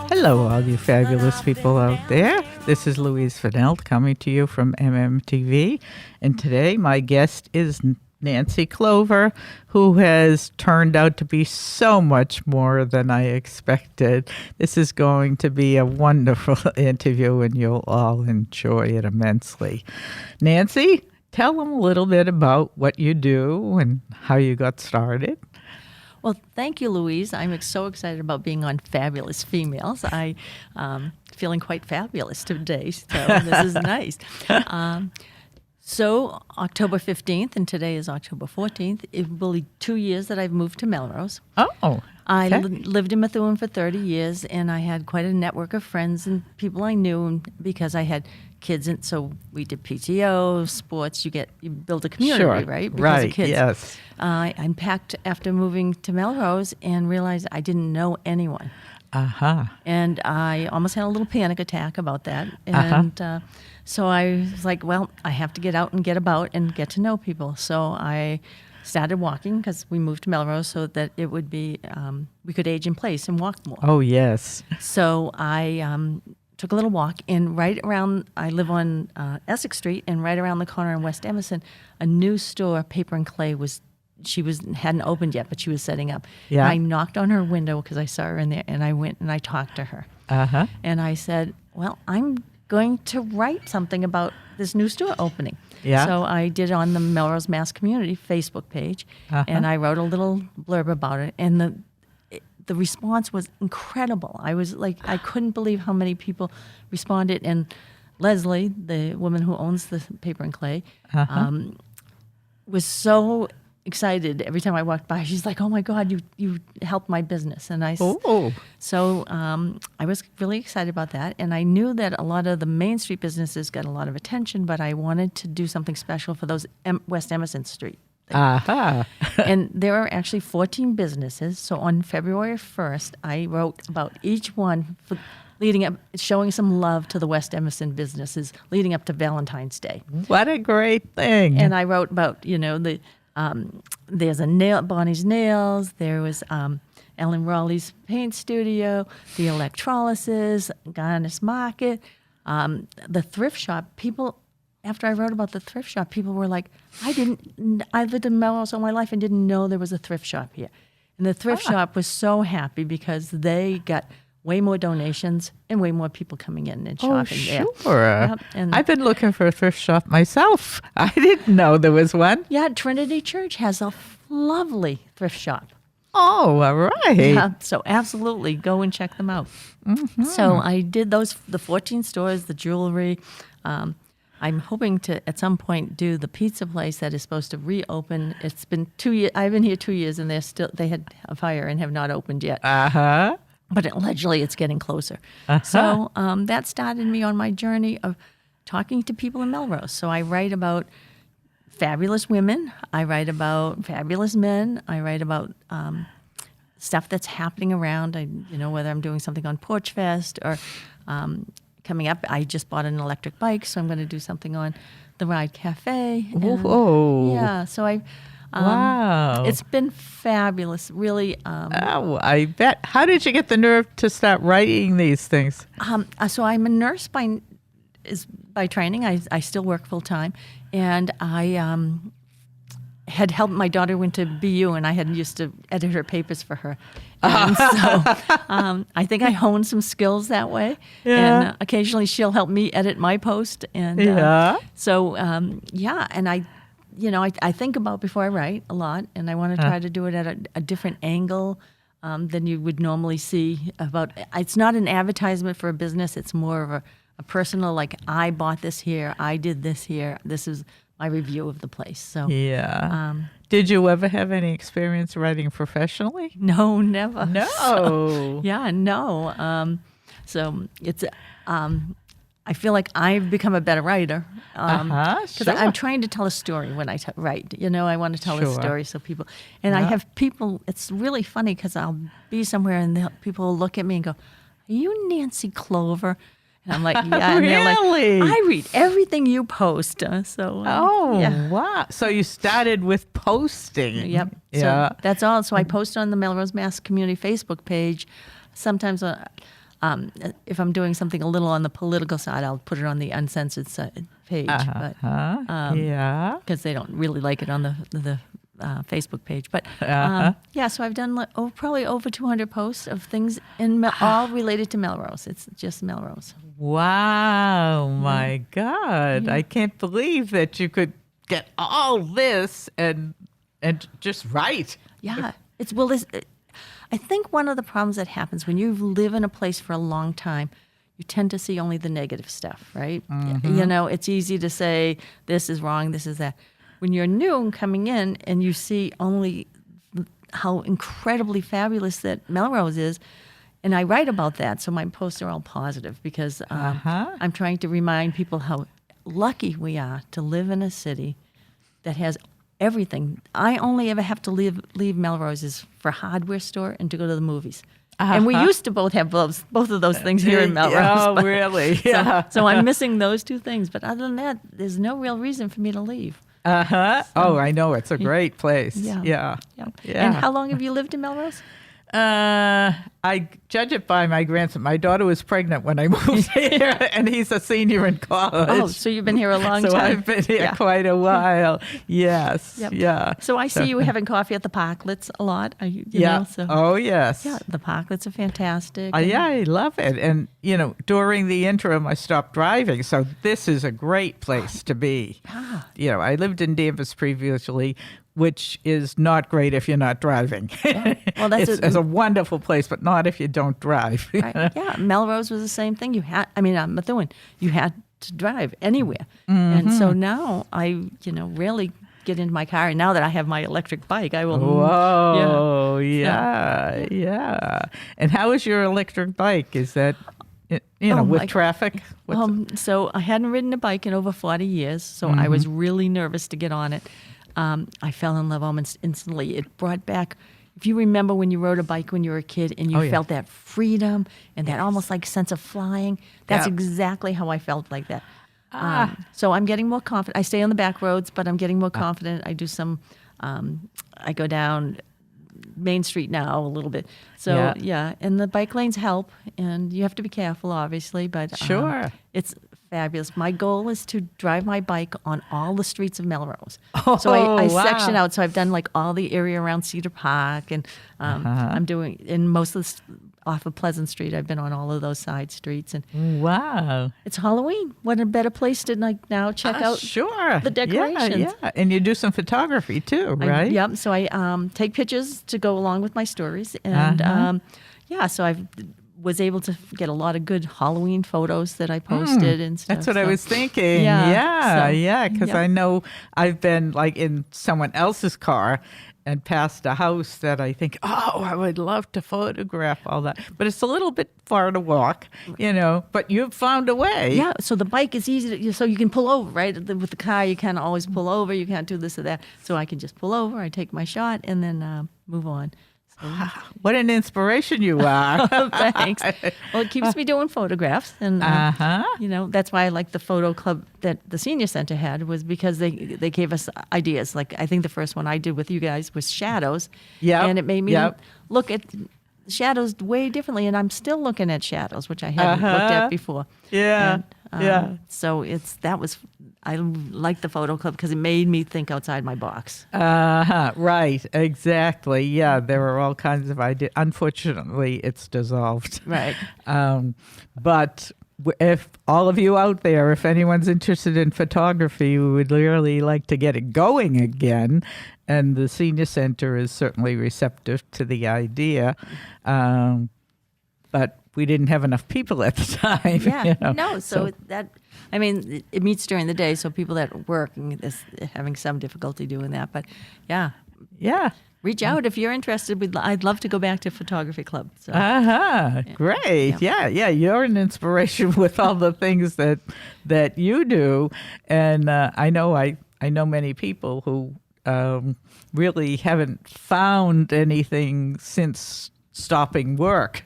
Hello, all you fabulous people out there. This is Louise Fennell coming to you from mmtv. And today my guest is Nancy Clover, who has turned out to be so much more than I expected. This is going to be a wonderful interview, and you'll all enjoy it immensely. Nancy, tell them a little bit about what you do and how you got started. Well, thank you, Louise. I'm so excited about being on Fabulous Females. I'm feeling quite fabulous today, so this is nice. So October 15th, and today is October 14th, it will be 2 years that I've moved to Melrose. Oh, okay. I lived in Methuen for 30 years, and I had quite a network of friends and people I knew because I had kids. And so we did PTO, sports. You build a community, Sure. right? Because Right, of kids. yes. I unpacked after moving to Melrose and realized I didn't know anyone. Uh-huh. And I almost had a little panic attack about that. And so I was like, well, I have to get out and get about and get to know people. So I started walking because we moved to Melrose so that it would be, we could age in place and walk more. Oh, yes. So I took a little walk, and right around, I live on Essex Street, and right around the corner in West Emerson, a new store, Paper and Clay, hadn't opened yet, but she was setting up. Yeah. And I knocked on her window because I saw her in there, and I went and I talked to her. Uh-huh. And I said, well, I'm going to write something about this new store opening. Yeah. So I did on the Melrose Mass Community Facebook page, and I wrote a little blurb about it, and the response was incredible. I was like, I couldn't believe how many people responded. And Leslie, the woman who owns the Paper and Clay, was so excited every time I walked by. She's like, "Oh my God, you helped my business!" And so I was really excited about that. And I knew that a lot of the Main Street businesses got a lot of attention, but I wanted to do something special for those West Emerson Street. And there are actually 14 businesses. So on February 1st, I wrote about each one leading up, showing some love to the West Emerson businesses leading up to Valentine's Day. What a great thing. And I wrote about, there's Bonnie's Nails, there was Ellen Rawley's Paint Studio, the Electrolysis, Garnis Market, the thrift shop. People, after I wrote about the thrift shop, people were like, I lived in Melrose all my life and didn't know there was a thrift shop here. And the thrift shop was so happy because they got way more donations and way more people coming in and shopping there. Sure. Yep, and I've been looking for a thrift shop myself. I didn't know there was one. yeah, Trinity Church has a lovely thrift shop. Oh, all right. Yeah, so absolutely go and check them out. Mm-hmm. So I did the 14 stores, the jewelry. I'm hoping to at some point do the pizza place that is supposed to reopen. It's been 2 years. I've been here 2 years, and they had a fire and have not opened yet. But allegedly it's getting closer. So that started me on my journey of talking to people in Melrose. So I write about fabulous women. I write about fabulous men. I write about stuff that's happening around. Whether I'm doing something on Porch Fest or coming up. I just bought an electric bike, so I'm going to do something on the Ride Cafe. Whoa. Yeah, so wow. It's been fabulous, really. I bet. How did you get the nerve to start writing these things? So I'm a nurse by training. I still work full time, and I had helped. My daughter went to BU, and I had used to edit her papers for her. And so I think I honed some skills that way. Yeah. And occasionally she'll help me edit my post. And and I think about before I write a lot, and I want to try to do it at a different angle than you would normally see. It's not an advertisement for a business. It's more of a personal, like, I bought this here, I did this here, this is my review of the place. So did you ever have any experience writing professionally? No, never. No. No. So it's I feel like I've become a better writer because I'm trying to tell a story when I write. I want to tell a story so people. And I have people. It's really funny because I'll be somewhere and people will look at me and go, "Are you Nancy Clover?" And I'm like, yeah. And they're like, Really? I read everything you post. Yeah. Wow. So you started with posting. Yep. Yeah. So that's all. So I post on the Melrose Mass Community Facebook page. Sometimes if I'm doing something a little on the political side, I'll put it on the uncensored side page. Yeah. Because they don't really like it on the Facebook page. But yeah, so I've done probably over 200 posts of things all related to Melrose. It's just Melrose. Wow. My God. Yeah. I can't believe that you could get all this and just write. Yeah. I think one of the problems that happens when you live in a place for a long time, you tend to see only the negative stuff, right? Mm-hmm. It's easy to say this is wrong, this is that. When you're new and coming in and you see only how incredibly fabulous that Melrose is, and I write about that, so my posts are all positive because I'm trying to remind people how lucky we are to live in a city that has everything. I only ever have to leave Melrose's for a hardware store and to go to the movies. And we used to both have both of those things here in Melrose. Oh, really? Yeah. So I'm missing those two things. But other than that, there's no real reason for me to leave. Oh, I know. It's a great place. Yeah. And how long have you lived in Melrose? I judge it by my grandson. My daughter was pregnant when I moved here, and he's a senior in college. Oh, so you've been here a long time. So I've been here quite a while. Yes. Yep. Yeah. So I see you having coffee at the Parklets a lot. You Yeah. know, so. Oh, yes. Yeah, the Parklets are fantastic. Yeah, I love it. And, during the interim, I stopped driving. So this is a great place to be. I lived in Danvers previously, which is not great if you're not driving. Well, it's a wonderful place, but not if you don't drive. Right. Yeah, Melrose was the same thing. Methuen, you had to drive anywhere. And so now I, rarely get into my car. And now that I have my electric bike, I will. Whoa, yeah. And how is your electric bike? Is that, with traffic? So I hadn't ridden a bike in over 40 years, so I was really nervous to get on it. I fell in love almost instantly. It brought back, if you remember when you rode a bike when you were a kid and you felt that freedom and that almost like sense of flying, that's exactly how I felt like that. So I'm getting more confident. I stay on the back roads, but I'm getting more confident. I do I go down Main Street now a little bit. So, and the bike lanes help, and you have to be careful, obviously, but sure. It's fabulous. My goal is to drive my bike on all the streets of Melrose. Oh, so I wow. section out. So I've done like all the area around Cedar Park, and I'm doing in most of off of Pleasant Street. I've been on all of those side streets, and wow, it's Halloween. What a better place to now check out the decorations. Yeah, and you do some photography too, right? Yep. So I take pictures to go along with my stories, and so I was able to get a lot of good Halloween photos that I posted and stuff. That's what I was thinking. Because I know I've been like in someone else's car and passed a house that I think, I would love to photograph all that. But it's a little bit far to walk, but you've found a way. Yeah, so the bike is easy so you can pull over, right? With the car, you can't always pull over. You can't do this or that. So I can just pull over, I take my shot, and then move on. So. What an inspiration you are. Thanks. Well, it keeps me doing photographs. And, that's why I like the photo club that the senior center had, was because they gave us ideas. Like, I think the first one I did with you guys was shadows. Yeah. And it made me look at shadows way differently. And I'm still looking at shadows, which I hadn't looked at before. Yeah. So I like the photo club because it made me think outside my box. Right, exactly. Yeah, there are all kinds of ideas. Unfortunately, it's dissolved. Right. But if all of you out there, if anyone's interested in photography, we would really like to get it going again. And the senior center is certainly receptive to the idea. But we didn't have enough people at the time. Yeah, no. So it meets during the day, so people that work is having some difficulty doing that. But yeah. Reach out if you're interested. I'd love to go back to photography club. So. Great. Yeah. You're an inspiration with all the things that you do, and I know many people who really haven't found anything since stopping work.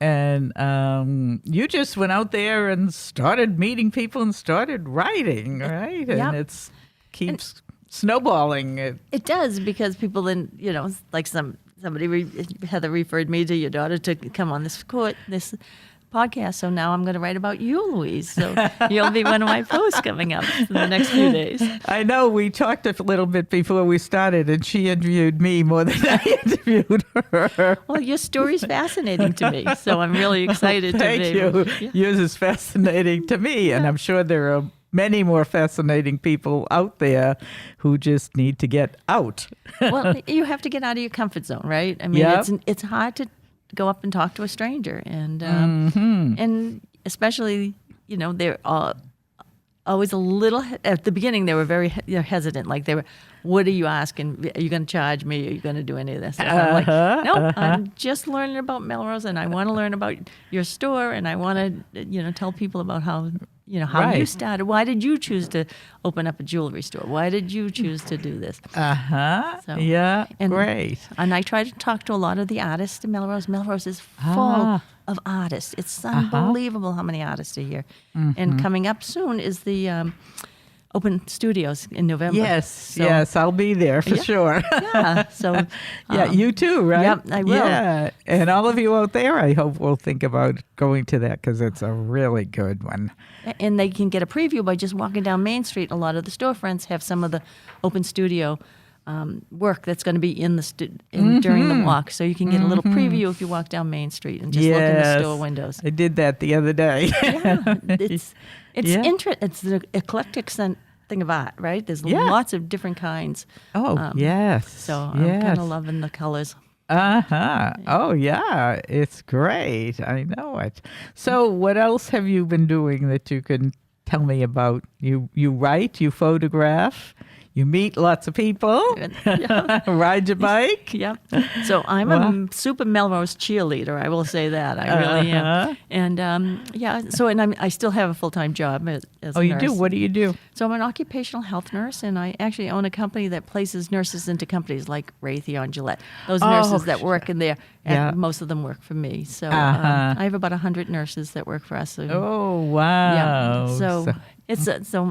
And you just went out there and started meeting people and started writing, right? Yep. And it keeps snowballing. It does, because people then, like Heather referred me to your daughter to come on this podcast. So now I'm going to write about you, Louise. So you'll be one of my posts coming up in the next few days. I know we talked a little bit before we started, and she interviewed me more than I interviewed her. Well, your story's fascinating to me, so I'm really excited Thank to be you. Yeah. Yours is fascinating to me, and I'm sure there are many more fascinating people out there who just need to get out. Well, you have to get out of your comfort zone, right? I mean, Yep. it's hard to go up and talk to a stranger, and and especially they're always a little at the beginning. They were very hesitant, like they were, "What are you asking? Are you going to charge me? Are you going to do any of this?" And I'm like, "No, I'm just learning about Melrose, and I want to learn about your store, and I want to tell people about how." How Right. you started. Why did you choose to open up a jewelry store? Why did you choose to do this? So, Yeah. and, Great. And I try to talk to a lot of the artists in Melrose. Melrose is full of artists. It's unbelievable how many artists are here. And coming up soon is the Open Studios in November. Yes. Yes. I'll be there for sure. Yeah. So. Yeah, you too, right? Yep, I will. Yeah, and all of you out there, I hope will think about going to that because it's a really good one. And they can get a preview by just walking down Main Street. A lot of the storefronts have some of the Open Studio work that's going to be in the during the walk, so you can get a little preview if you walk down Main Street and just look in the store windows. I did that the other day. Yeah, it's Yeah. It's the eclectic thing of art, right? There's lots of different kinds. Oh, yes. So I'm kind of loving the colors. Oh, yeah. It's great. I know it. So what else have you been doing that you can tell me about? You write, you photograph, you meet lots of people, ride your bike. Yep. So I'm a super Melrose cheerleader. I will say that. I really am. And So I still have a full-time job as a you nurse. do? What do you do? So I'm an occupational health nurse, and I actually own a company that places nurses into companies like Raytheon, Gillette. Those nurses that work in there, and most of them work for me. So I have about 100 nurses that work for us. So, Oh, wow. yeah. So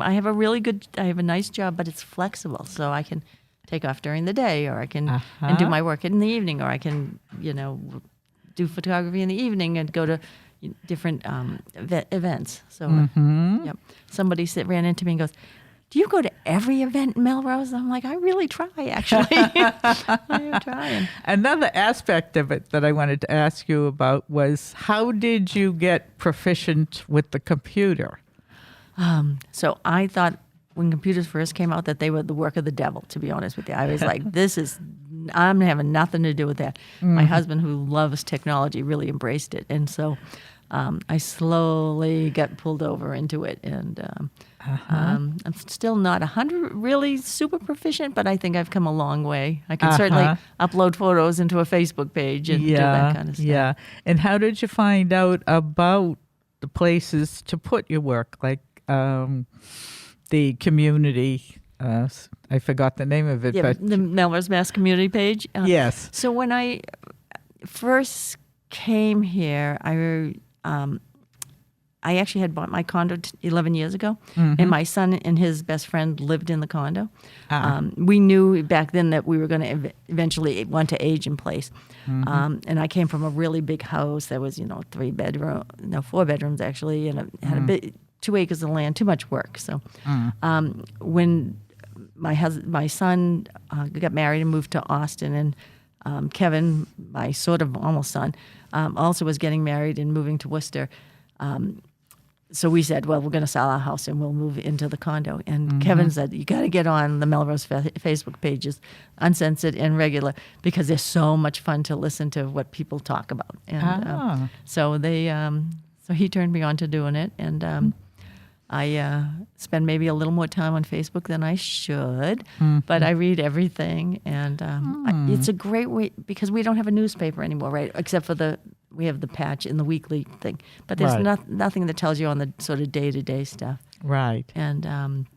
I have I have a nice job, but it's flexible. So I can take off during the day, or I can and do my work in the evening, or I can do photography in the evening and go to different events. So somebody ran into me and goes, "Do you go to every event in Melrose?" I'm like, "I really try, actually." I am trying. Another aspect of it that I wanted to ask you about was how did you get proficient with the computer? So I thought when computers first came out that they were the work of the devil, to be honest with you. I was like, I'm having nothing to do with that. My husband, who loves technology, really embraced it. And so I slowly got pulled over into it. And I'm still not 100 really super proficient, but I think I've come a long way. I can certainly upload photos into a Facebook page and do that kind of stuff. Yeah. And how did you find out about the places to put your work, like the community? I forgot the name of it, Yeah, but the Melrose Mass Community page. yes. So when I first came here, I actually had bought my condo 11 years ago, and my son and his best friend lived in the condo. We knew back then that we were going to eventually want to age in place. And I came from a really big house that was, 4 bedrooms actually, and it had 2 acres of land, too much work. So when my son got married and moved to Austin, and Kevin, my sort of almost son, also was getting married and moving to Worcester. So we said, well, we're going to sell our house and we'll move into the condo. And Kevin said, you got to get on the Melrose Facebook pages, uncensored and regular, because they're so much fun to listen to what people talk about. And so he turned me on to doing it. And I spend maybe a little more time on Facebook than I should, but I read everything. And it's a great way, because we don't have a newspaper anymore, right? Except for we have the patch in the weekly thing, but there's nothing that tells you on the sort of day-to-day stuff. Right. And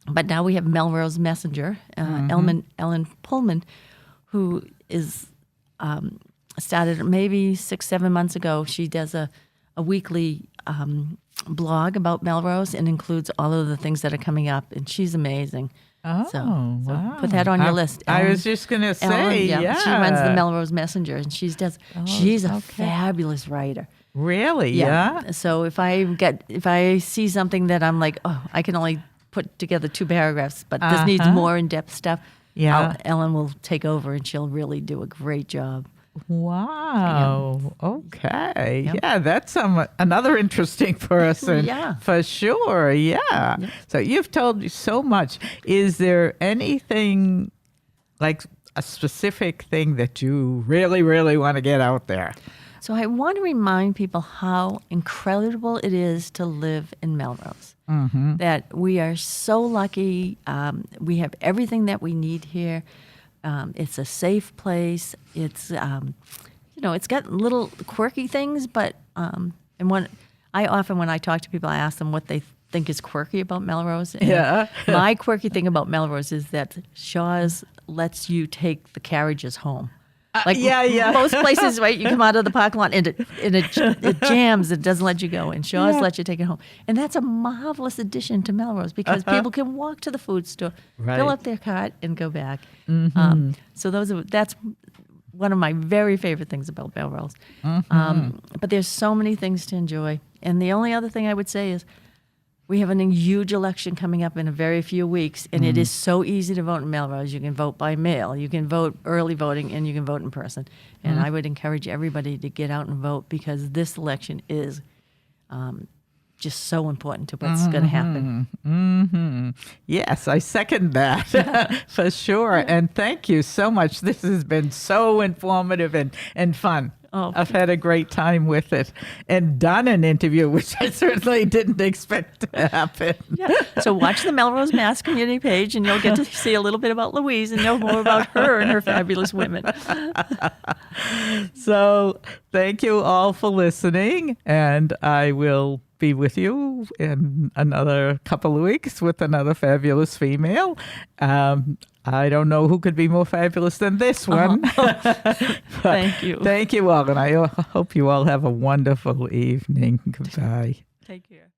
but now we have Melrose Messenger, Ellen Pullman, who is started maybe 6-7 months ago. She does a weekly blog about Melrose and includes all of the things that are coming up, and she's amazing. Oh, So wow. put that on your list. I was just going to say, yeah. She runs the Melrose Messenger, and she's a fabulous writer. Really? Yeah. So if I see something that I'm like, oh, I can only put together 2 paragraphs, but this needs more in-depth stuff, Ellen will take over, and she'll really do a great job. Wow. Yeah. Okay. Yep. Yeah, that's another interesting person. For sure. Yeah. Yep. So you've told me so much. Is there anything, like a specific thing that you really, really want to get out there? So I want to remind people how incredible it is to live in Melrose. Mm-hmm. That we are so lucky. We have everything that we need here. It's a safe place. It's it's got little quirky things, but when I talk to people, I ask them what they think is quirky about Melrose. And my quirky thing about Melrose is that Shaw's lets you take the carriages home. Most places, right? You come out of the parking lot and it jams. It doesn't let you go. And Shaw's lets you take it home. And that's a marvelous addition to Melrose because people can walk to the food store, fill up their cart, and go back. Mm-hmm. So that's one of my very favorite things about Melrose. Mm-hmm. But there's so many things to enjoy. And the only other thing I would say is we have a huge election coming up in a very few weeks, and it is so easy to vote in Melrose. You can vote by mail, you can vote early voting, and you can vote in person. And I would encourage everybody to get out and vote because this election is just so important to what's going to happen. Mm-hmm. Yes, I second that for sure. And thank you so much. This has been so informative and fun. Oh, I've had a great time with it and done an interview, which I certainly didn't expect to happen. So watch the Melrose Mass Community page and you'll get to see a little bit about Louise and know more about her and her fabulous women. So thank you all for listening, and I will be with you in another couple of weeks with another fabulous female. I don't know who could be more fabulous than this one. Thank you. Thank you all, and I hope you all have a wonderful evening. Goodbye. Take care.